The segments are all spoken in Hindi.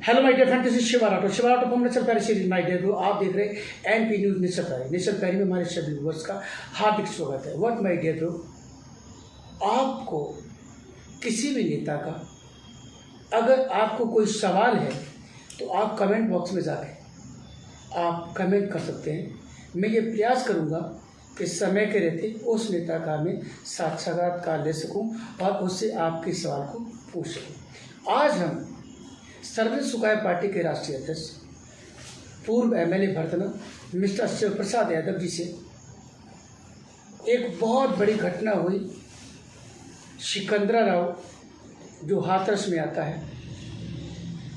Hello my dear friend, this is Shiva Rathore from nature पैरी सीरीज। माय डियर, आप देख रहे हैं एनपी न्यूज नेचर पैरी में हमारे सभी व्यूअर्स का हार्दिक स्वागत है। व्हाट माय डियर ब्रो, आपको किसी भी नेता का अगर आपको कोई सवाल है तो आप कमेंट बॉक्स में जाके आप कमेंट कर सकते हैं। मैं ये प्रयास करूँगा कि समय के रहते उस नेता का मैं साक्षात्कार ले सकूँ और उससे आपके सवाल को पूछ सकूँ। आज हम सर्वजन सुखाय पार्टी के राष्ट्रीय अध्यक्ष पूर्व एमएलए भरतना मिस्टर शिव प्रसाद यादव जी से एक बहुत बड़ी घटना हुई सिकंदराव जो हाथरस में आता है,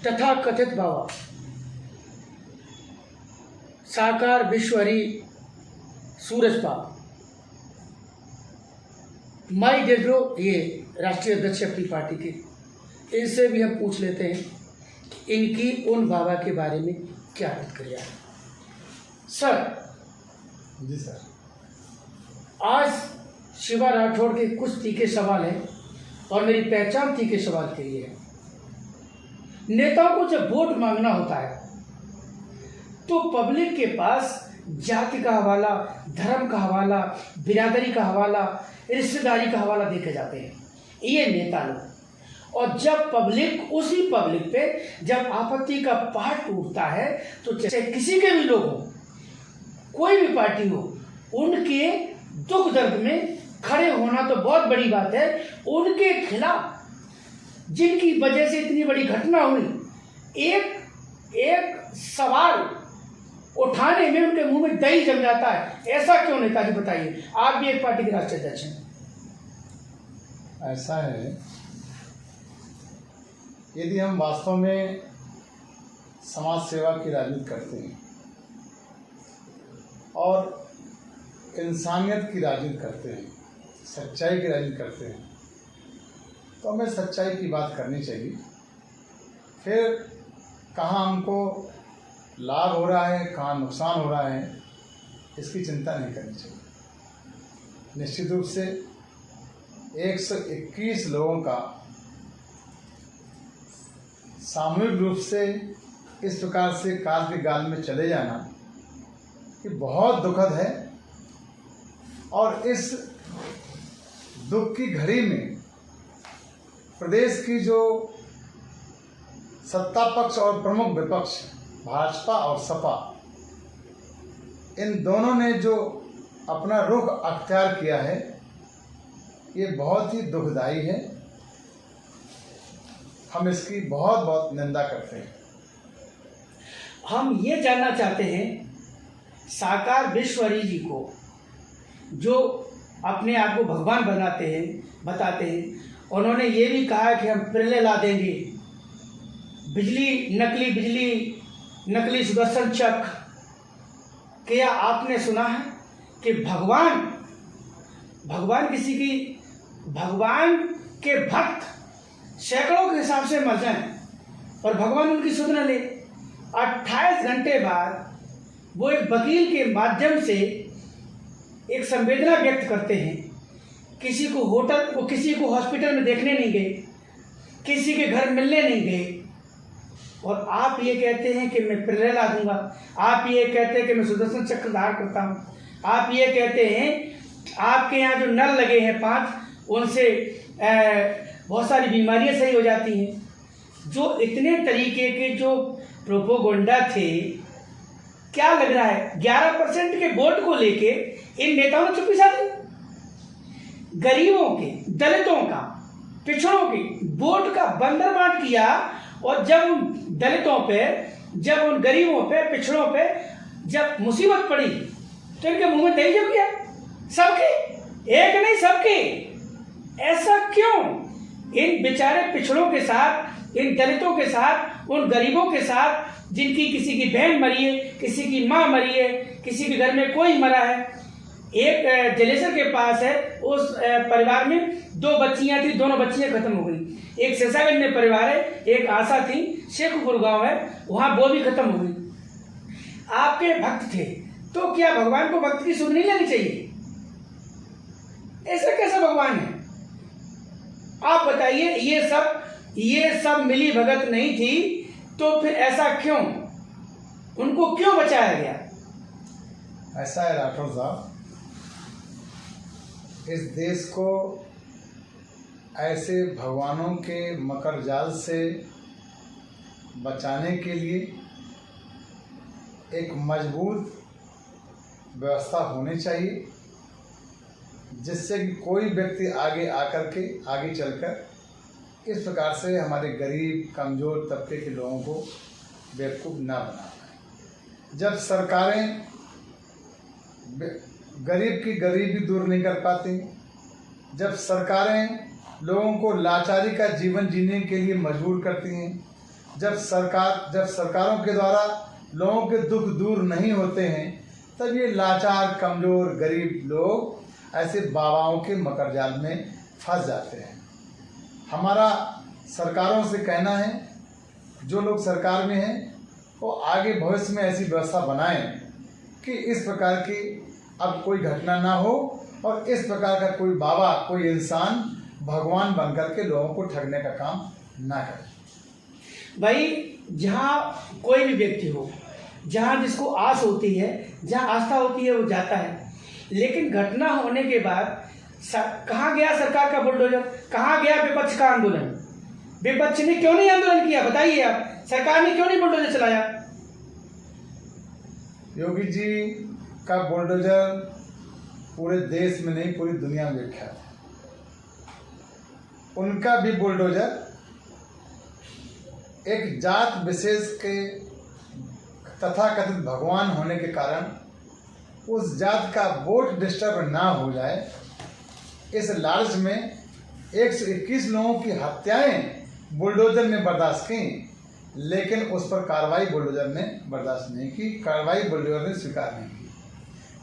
तथा कथित बाबा साकार विश्वहरी सूरजपाल माई डेड्रो, ये राष्ट्रीय अध्यक्ष अपनी पार्टी के, इनसे भी हम पूछ लेते हैं इनकी उन बाबा के बारे में क्या प्रतिक्रिया है। सर जी सर, आज शिवा राठौड़ के कुछ तीखे सवाल हैं और मेरी पहचान तीखे सवाल के लिए है। नेताओं को जब वोट मांगना होता है तो पब्लिक के पास जाति का हवाला, धर्म का हवाला, बिरादरी का हवाला, रिश्तेदारी का हवाला देखे जाते हैं ये नेता लोग। और जब पब्लिक, उसी पब्लिक पे जब आपत्ति का पहाड़ टूटता है तो चाहे किसी के भी लोग हो, कोई भी पार्टी हो, उनके दुख दर्द में खड़े होना तो बहुत बड़ी बात है। उनके खिलाफ जिनकी वजह से इतनी बड़ी घटना हुई, एक सवाल उठाने में उनके मुंह में दही जम जाता है। ऐसा क्यों नेताजी, बताइए। आप भी एक पार्टी के राष्ट्रीय अध्यक्ष हैं। ऐसा है, यदि हम वास्तव में समाज सेवा की राजनीति करते हैं और इंसानियत की राजनीति करते हैं, सच्चाई की राजनीति करते हैं, तो हमें सच्चाई की बात करनी चाहिए। फिर कहाँ हमको लाभ हो रहा है, कहाँ नुकसान हो रहा है, इसकी चिंता नहीं करनी चाहिए। निश्चित रूप से 121 लोगों का सामूहिक रूप से इस प्रकार से काल के गाल में चले जाना ये बहुत दुखद है। और इस दुख की घड़ी में प्रदेश की जो सत्ता पक्ष और प्रमुख विपक्ष भाजपा और सपा, इन दोनों ने जो अपना रुख अख्तियार किया है ये बहुत ही दुखदाई है। हम इसकी बहुत बहुत निंदा करते हैं। हम ये जानना चाहते हैं साकार विश्वहरी जी को, जो अपने आप को भगवान बताते हैं, उन्होंने ये भी कहा कि हम प्रलय ला देंगे, नकली बिजली, नकली सुदर्शन चक्र। क्या आपने सुना है कि भगवान के भक्त सैकड़ों के हिसाब से मर जाएं और भगवान उनकी सुध न ले? 28 घंटे बाद वो एक वकील के माध्यम से एक संवेदना व्यक्त करते हैं। किसी को हॉस्पिटल में देखने नहीं गए, किसी के घर मिलने नहीं गए, और आप ये कहते हैं कि मैं प्रलय ला दूंगा। आप ये कहते हैं कि मैं सुदर्शन चक्र धारण करता हूँ। आप ये कहते हैं आपके यहाँ जो नल लगे हैं 5, उनसे बहुत सारी बीमारियां सही हो जाती हैं। जो इतने तरीके के जो प्रोपोगंडा थे, क्या लग रहा है 11% के वोट को लेके इन नेताओं ने चुप्पी साधी। गरीबों के, दलितों का, पिछड़ों के वोट का बंदरबांट किया। और जब उन दलितों पे, जब उन गरीबों पे, पिछड़ों पे जब मुसीबत पड़ी तो इनके मुंह में दही जम गया। सबके, एक नहीं सबके। ऐसा क्यों? इन बेचारे पिछड़ों के साथ, इन दलितों के साथ, उन गरीबों के साथ जिनकी किसी की बहन मरी है, किसी की माँ मरी है, किसी के घर में कोई मरा है, एक जलेसर के पास है, उस परिवार में 2 बच्चियां थी, दोनों बच्चियां खत्म हो गई। एक शेषागंज में परिवार है, एक आशा थी, शेखपुर गांव है, वहां वो भी खत्म हो गई। आपके भक्त थे, तो क्या भगवान को भक्त की सुध नहीं लेनी चाहिए? ऐसा कैसा भगवान है? आप बताइए। ये सब मिली भगत नहीं थी, तो फिर ऐसा क्यों? उनको क्यों बचाया गया? ऐसा है राठौर साहब, इस देश को ऐसे भगवानों के मकर जाल से बचाने के लिए एक मजबूत व्यवस्था होनी चाहिए, जिससे कि कोई व्यक्ति आगे आकर के आगे चलकर इस प्रकार से हमारे गरीब कमज़ोर तबके के लोगों को बेवकूफ़ ना बना पाए। जब सरकारें गरीब की गरीबी दूर नहीं कर पाती, जब सरकारें लोगों को लाचारी का जीवन जीने के लिए मजबूर करती हैं, जब सरकारों के द्वारा लोगों के दुख दूर नहीं होते हैं, तब ये लाचार कमज़ोर गरीब लोग ऐसे बाबाओं के मकर जाल में फंस जाते हैं। हमारा सरकारों से कहना है, जो लोग सरकार में हैं वो आगे भविष्य में ऐसी व्यवस्था बनाएं कि इस प्रकार की अब कोई घटना ना हो और इस प्रकार का कोई बाबा, कोई इंसान भगवान बनकर के लोगों को ठगने का काम ना करे। भाई, जहाँ कोई भी व्यक्ति हो, जहाँ जिसको आस होती है, जहाँ आस्था होती है, वो जाता है। लेकिन घटना होने के बाद कहाँ गया सरकार का बुलडोजर? कहाँ गया विपक्ष का आंदोलन? विपक्ष ने क्यों नहीं आंदोलन किया? बताइए आप, सरकार ने क्यों नहीं बुलडोजर चलाया? योगी जी का बुलडोजर पूरे देश में नहीं, पूरी दुनिया में विख्यात है। उनका भी बुलडोजर एक जात विशेष के तथाकथित भगवान होने के कारण उस जात का वोट डिस्टर्ब ना हो जाए, इस लालच में 121 लोगों की हत्याएं बुलडोजर ने बर्दाश्त की, लेकिन उस पर कार्रवाई बुलडोजर ने बर्दाश्त नहीं की, कार्रवाई बुलडोजर ने स्वीकार नहीं की।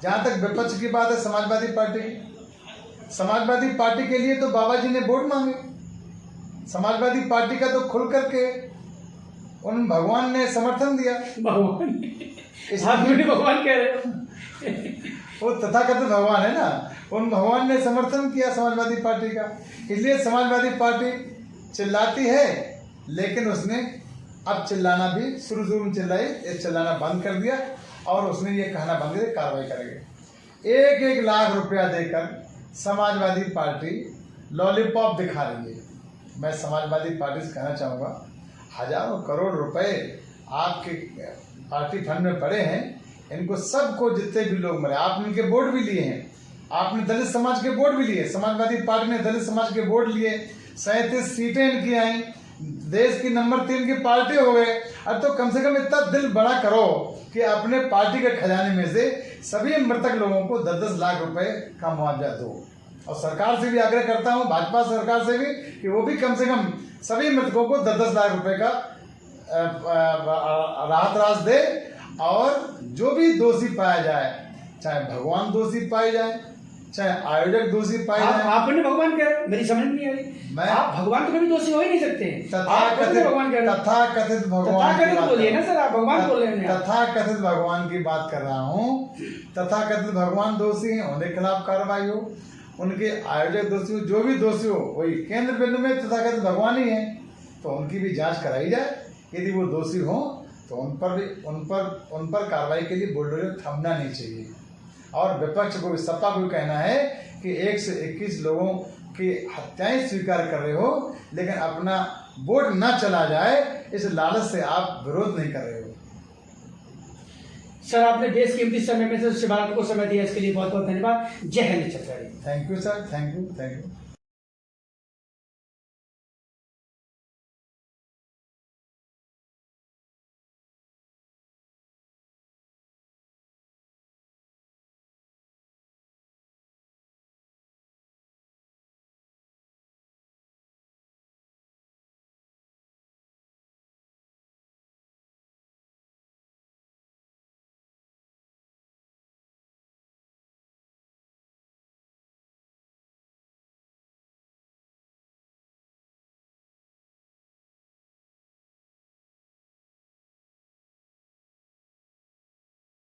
जहाँ तक विपक्ष की बात है, समाजवादी पार्टी की, समाजवादी पार्टी के लिए तो बाबा जी ने वोट मांगे। समाजवादी पार्टी का तो खुल करके उन भगवान ने समर्थन दिया। भगवान भगवान कह रहे हो? वो तथाकथित भगवान है ना, उन भगवान ने समर्थन किया समाजवादी पार्टी का। इसलिए समाजवादी पार्टी चिल्लाती है, लेकिन उसने अब चिल्लाना भी शुरू में चिल्लाई, चिल्लाना बंद कर दिया और उसने ये कहना बंद कर कार्रवाई करेंगे। 1-1 लाख रुपया देकर समाजवादी पार्टी लॉलीपॉप दिखा रही है। मैं समाजवादी पार्टी से कहना चाहूँगा, हजारों करोड़ रुपए आपके पार्टी फंड में पड़े हैं, इनको सबको, जितने भी लोग मरे, आपने इनके वोट भी लिए हैं, आपने दलित समाज के वोट भी लिए, समाजवादी पार्टी ने दलित समाज के वोट लिए, 37 सीटें इनकी आई, देश की नंबर 3 की पार्टी हो गए। अब तो कम से कम इतना दिल बड़ा करो कि अपने पार्टी के खजाने में से सभी मृतक लोगों को 10-10 लाख रुपए का मुआवजा दो। और सरकार से भी आग्रह करता हूँ, भाजपा सरकार से भी, कि वो भी कम से कम सभी मृतकों को 10-10 लाख रुपए का राहत राशि दे। और जो भी दोषी पाया जाए, चाहे भगवान दोषी पाए जाए, चाहे आयोजक दोषी पाए जाए। आपने भगवान कह रहे हो, मेरी समझ नहीं आ रही। आप भगवान तो कभी दोषी हो ही नहीं सकते। तथाकथित भगवान बोलिए ना सर, आप भगवान बोल रहे हैं। तथाकथित भगवान की बात कर रहा हूँ। तथाकथित भगवान दोषी हैं, उनके खिलाफ कार्रवाई हो, उनके आयोजक दोषी हो, जो भी दोषी हो, वही केंद्र बिंदु में तथाकथित भगवान ही है, तो उनकी भी जांच कराई जाए। यदि वो दोषी हो तो उन पर कार्रवाई के लिए बुलडोजर थमना नहीं चाहिए। और विपक्ष को भी, सत्ता को भी कहना है कि 121 लोगों की हत्याएं स्वीकार कर रहे हो, लेकिन अपना वोट ना चला जाए, इस लालच से आप विरोध नहीं कर रहे हो। सर, आपने देश की कीमती समय में से शिवानंद को समय दिया, इसके लिए बहुत बहुत धन्यवाद। जय Hind. Thank you sir, thank you.